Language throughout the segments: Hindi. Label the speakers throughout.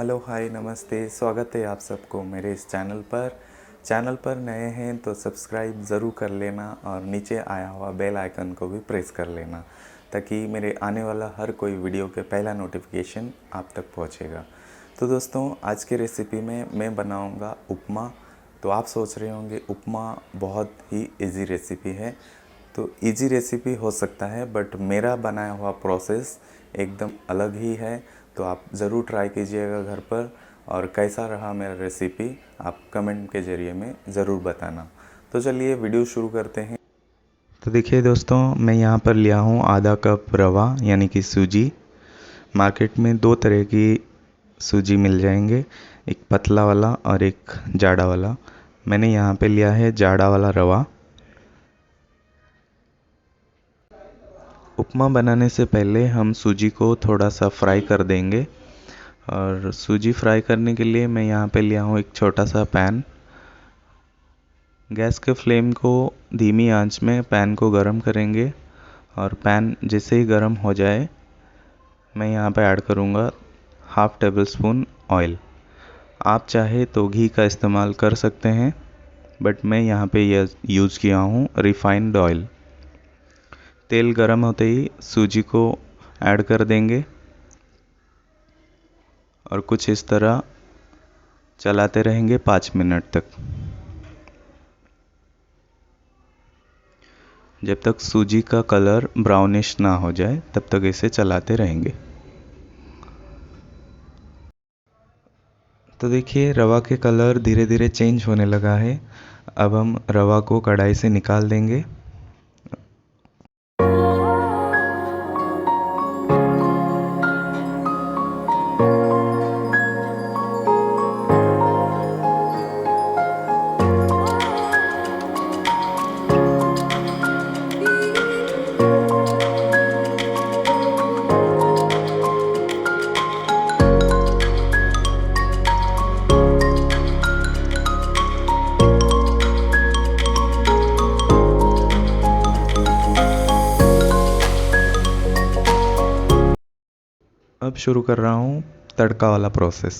Speaker 1: हेलो हाय नमस्ते, स्वागत है आप सबको मेरे इस चैनल पर नए हैं तो सब्सक्राइब ज़रूर कर लेना और नीचे आया हुआ बेल आइकन को भी प्रेस कर लेना ताकि मेरे आने वाला हर कोई वीडियो के पहला नोटिफिकेशन आप तक पहुंचेगा। तो दोस्तों, आज की रेसिपी में मैं बनाऊंगा उपमा। तो आप सोच रहे होंगे उपमा बहुत ही इजी रेसिपी है। तो इजी रेसिपी हो सकता है, बट मेरा बनाया हुआ प्रोसेस एकदम अलग ही है। तो आप ज़रूर ट्राई कीजिएगा घर पर, और कैसा रहा मेरा रेसिपी आप कमेंट के ज़रिए में ज़रूर बताना। तो चलिए वीडियो शुरू करते हैं।
Speaker 2: तो देखिए दोस्तों, मैं यहाँ पर लिया हूँ आधा कप रवा यानी कि सूजी। मार्केट में दो तरह की सूजी मिल जाएंगे, एक पतला वाला और एक जाड़ा वाला। मैंने यहाँ पे लिया है जाड़ा वाला रवा। उपमा बनाने से पहले हम सूजी को थोड़ा सा फ्राई कर देंगे, और सूजी फ्राई करने के लिए मैं यहाँ पे लिया हूँ एक छोटा सा पैन। गैस के फ्लेम को धीमी आंच में पैन को गरम करेंगे, और पैन जैसे ही गरम हो जाए मैं यहाँ पे ऐड करूँगा हाफ़ टेबल स्पून ऑयल। आप चाहे तो घी का इस्तेमाल कर सकते हैं, बट मैं यहाँ पे यह यूज़ किया हूँ रिफाइंड ऑयल। तेल गरम होते ही सूजी को ऐड कर देंगे और कुछ इस तरह चलाते रहेंगे 5 मिनट तक, जब तक सूजी का कलर ब्राउनिश ना हो जाए तब तक इसे चलाते रहेंगे। तो देखिए, रवा के कलर धीरे धीरे चेंज होने लगा है। अब हम रवा को कढ़ाई से निकाल देंगे। अब शुरू कर रहा हूँ तड़का वाला प्रोसेस।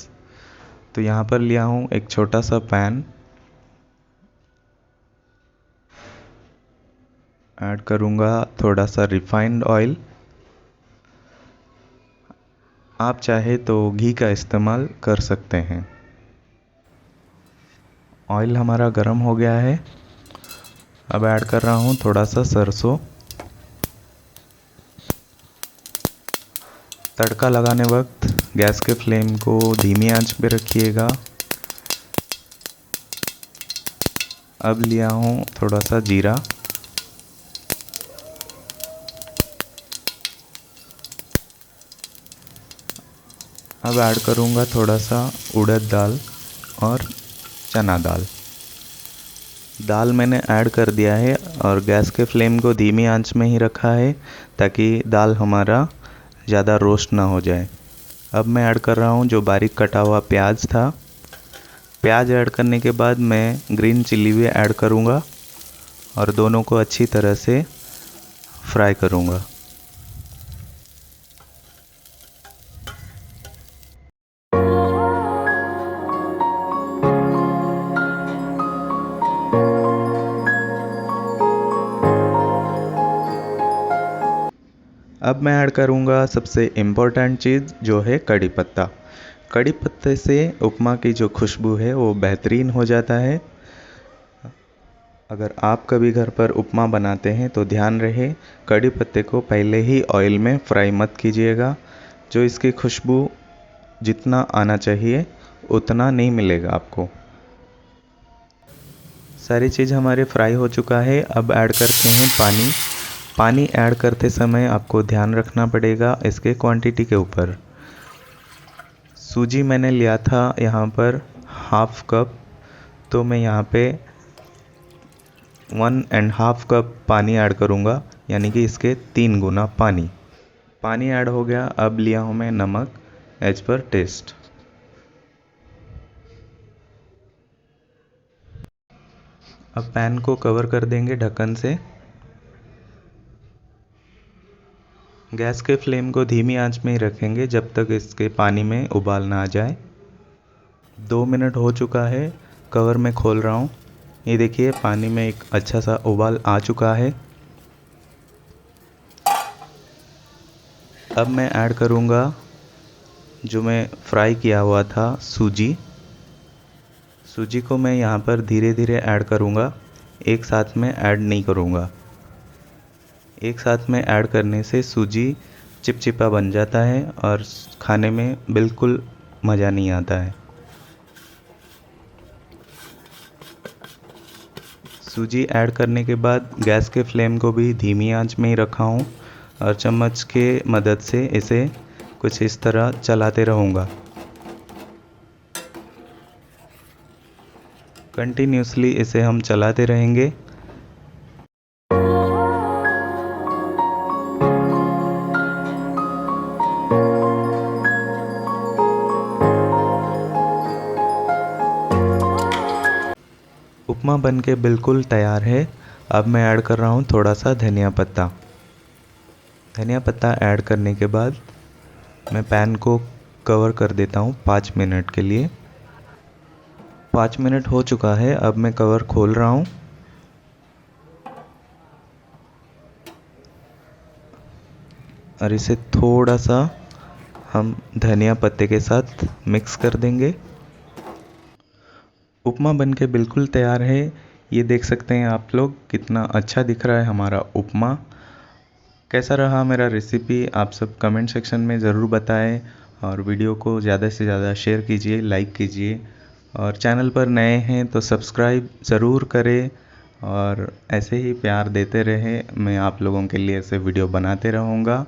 Speaker 2: तो यहाँ पर लिया हूँ एक छोटा सा पैन, ऐड करूँगा थोड़ा सा रिफाइंड ऑयल। आप चाहे तो घी का इस्तेमाल कर सकते हैं। ऑयल हमारा गर्म हो गया है। अब ऐड कर रहा हूँ थोड़ा सा सरसों। तड़का लगाने वक्त गैस के फ्लेम को धीमी आंच पे रखिएगा। अब लिया हूँ थोड़ा सा जीरा। अब ऐड करूँगा थोड़ा सा उड़द दाल और चना दाल। दाल मैंने ऐड कर दिया है और गैस के फ्लेम को धीमी आंच में ही रखा है ताकि दाल हमारा ज़्यादा रोस्ट ना हो जाए। अब मैं ऐड कर रहा हूँ जो बारीक कटा हुआ प्याज था। प्याज ऐड करने के बाद मैं ग्रीन चिल्ली भी ऐड करूँगा और दोनों को अच्छी तरह से फ्राई करूँगा। अब मैं ऐड करूँगा सबसे इम्पोर्टेंट चीज़, जो है कड़ी पत्ता। कड़ी पत्ते से उपमा की जो खुशबू है वो बेहतरीन हो जाता है। अगर आप कभी घर पर उपमा बनाते हैं तो ध्यान रहे कड़ी पत्ते को पहले ही ऑयल में फ्राई मत कीजिएगा। जो इसकी खुशबू जितना आना चाहिए उतना नहीं मिलेगा आपको। सारी चीज़ हमारे फ्राई हो चुका है। अब ऐड करते हैं पानी। पानी ऐड करते समय आपको ध्यान रखना पड़ेगा इसके क्वांटिटी के ऊपर। सूजी मैंने लिया था यहाँ पर हाफ कप, तो मैं यहाँ पे 1.5 कप पानी ऐड करूँगा, यानी कि इसके 3 गुना पानी। पानी ऐड हो गया। अब लिया हूँ मैं नमक एज पर टेस्ट। अब पैन को कवर कर देंगे ढक्कन से। गैस के फ्लेम को धीमी आंच में ही रखेंगे जब तक इसके पानी में उबाल ना आ जाए। 2 मिनट हो चुका है, कवर मैं खोल रहा हूँ। ये देखिए पानी में एक अच्छा सा उबाल आ चुका है। अब मैं ऐड करूँगा जो मैं फ्राई किया हुआ था सूजी। सूजी को मैं यहाँ पर धीरे धीरे ऐड करूँगा, एक साथ में ऐड नहीं करूँगा। एक साथ में ऐड करने से सूजी चिपचिपा बन जाता है और खाने में बिल्कुल मज़ा नहीं आता है। सूजी ऐड करने के बाद गैस के फ्लेम को भी धीमी आंच में ही रखा हूँ और चम्मच के मदद से इसे कुछ इस तरह चलाते रहूँगा। कंटिन्यूसली इसे हम चलाते रहेंगे। उपमा बनके बिल्कुल तैयार है। अब मैं ऐड कर रहा हूँ थोड़ा सा धनिया पत्ता। धनिया पत्ता ऐड करने के बाद मैं पैन को कवर कर देता हूँ 5 मिनट के लिए। 5 मिनट हो चुका है, अब मैं कवर खोल रहा हूँ। और इसे थोड़ा सा हम धनिया पत्ते के साथ मिक्स कर देंगे। उपमा बनके बिल्कुल तैयार है। ये देख सकते हैं आप लोग कितना अच्छा दिख रहा है हमारा उपमा। कैसा रहा मेरा रेसिपी आप सब कमेंट सेक्शन में ज़रूर बताएं और वीडियो को ज़्यादा से ज़्यादा शेयर कीजिए, लाइक कीजिए और चैनल पर नए हैं तो सब्सक्राइब ज़रूर करें और ऐसे ही प्यार देते रहें। मैं आप लोगों के लिए ऐसे वीडियो बनाते रहूँगा।